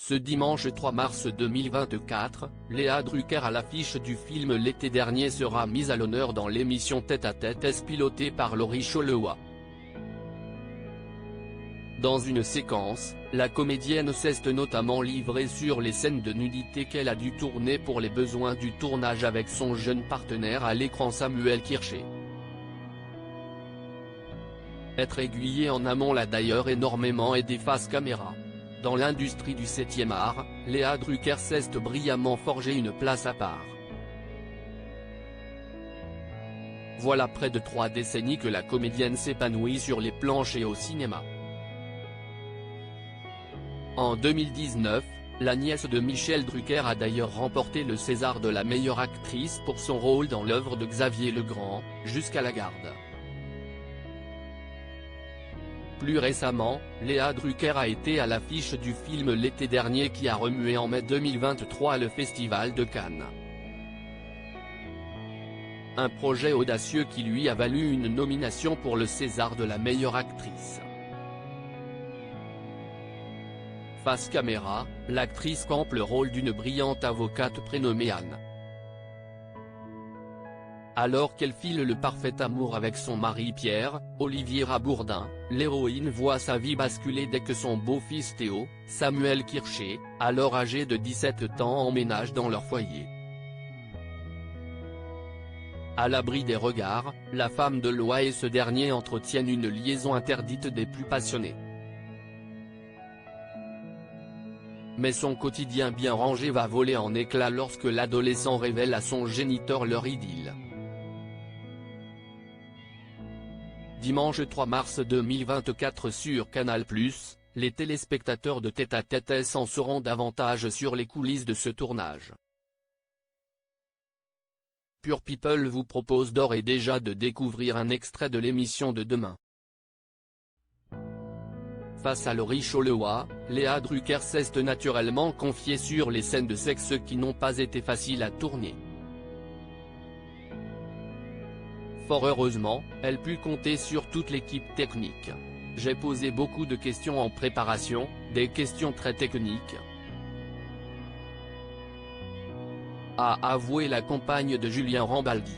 Ce dimanche 3 mars 2024, Léa Drucker à l'affiche du film L'été dernier sera mise à l'honneur dans l'émission Tête à Tête pilotée par Laurie Cholewa. Dans une séquence, la comédienne s'est notamment livrée sur les scènes de nudité qu'elle a dû tourner pour les besoins du tournage avec son jeune partenaire à l'écran Samuel Kirché. Être aiguillée en amont l'a d'ailleurs énormément aidé face caméra. Dans l'industrie du 7e art, Léa Drucker s'est brillamment forgé une place à part. Voilà près de 3 décennies que la comédienne s'épanouit sur les planches et au cinéma. En 2019, la nièce de Michel Drucker a d'ailleurs remporté le César de la meilleure actrice pour son rôle dans l'œuvre de Xavier Legrand, Jusqu'à la garde. Plus récemment, Léa Drucker a été à l'affiche du film L'été dernier qui a remué en mai 2023 le Festival de Cannes. Un projet audacieux qui lui a valu une nomination pour le César de la meilleure actrice. Face caméra, l'actrice campe le rôle d'une brillante avocate prénommée Anne. Alors qu'elle file le parfait amour avec son mari Pierre, Olivier Rabourdin, l'héroïne voit sa vie basculer dès que son beau-fils Théo, Samuel Kirché, alors âgé de 17 ans emménage dans leur foyer. À l'abri des regards, la femme de loi et ce dernier entretiennent une liaison interdite des plus passionnés. Mais son quotidien bien rangé va voler en éclats lorsque l'adolescent révèle à son géniteur leur idylle. Dimanche 3 mars 2024 sur Canal+, les téléspectateurs de Tête à Tête en sauront davantage sur les coulisses de ce tournage. Pure People vous propose d'ores et déjà de découvrir un extrait de l'émission de demain. Face à Laurie Cholewa, Léa Drucker s'est naturellement confiée sur les scènes de sexe qui n'ont pas été faciles à tourner. Fort heureusement, elle put compter sur toute l'équipe technique. J'ai posé beaucoup de questions en préparation, des questions très techniques, a avoué la compagne de Julien Rambaldi.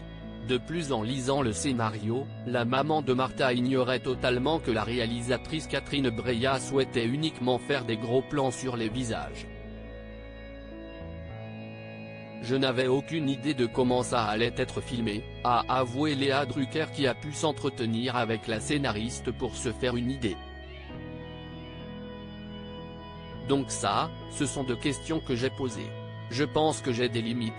De plus, en lisant le scénario, la maman de Martha ignorait totalement que la réalisatrice Catherine Breillat souhaitait uniquement faire des gros plans sur les visages. Je n'avais aucune idée de comment ça allait être filmé, a avoué Léa Drucker qui a pu s'entretenir avec la scénariste pour se faire une idée. Donc ça, ce sont deux questions que j'ai posées. Je pense que j'ai des limites.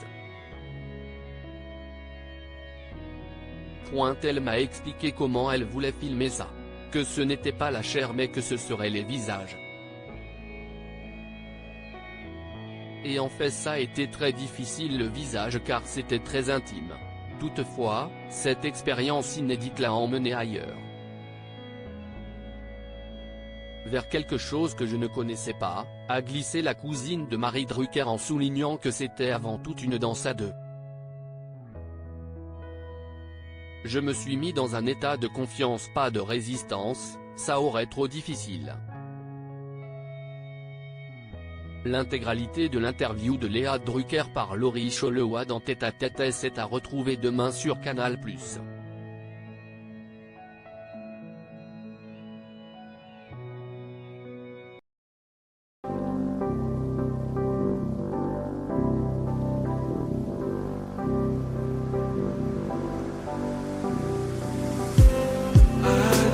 Elle m'a expliqué comment elle voulait filmer ça. Que ce n'était pas la chair mais que ce seraient les visages. Et en fait ça a été très difficile le visage car c'était très intime. Toutefois, cette expérience inédite l'a emmené ailleurs. Vers quelque chose que je ne connaissais pas, a glissé la cousine de Marie Drucker en soulignant que c'était avant tout une danse à deux. Je me suis mis dans un état de confiance, pas de résistance, ça aurait trop difficile. L'intégralité de l'interview de Léa Drucker par Laurie Cholewa dans Tête à Tête est à retrouver demain sur Canal+.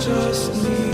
Just need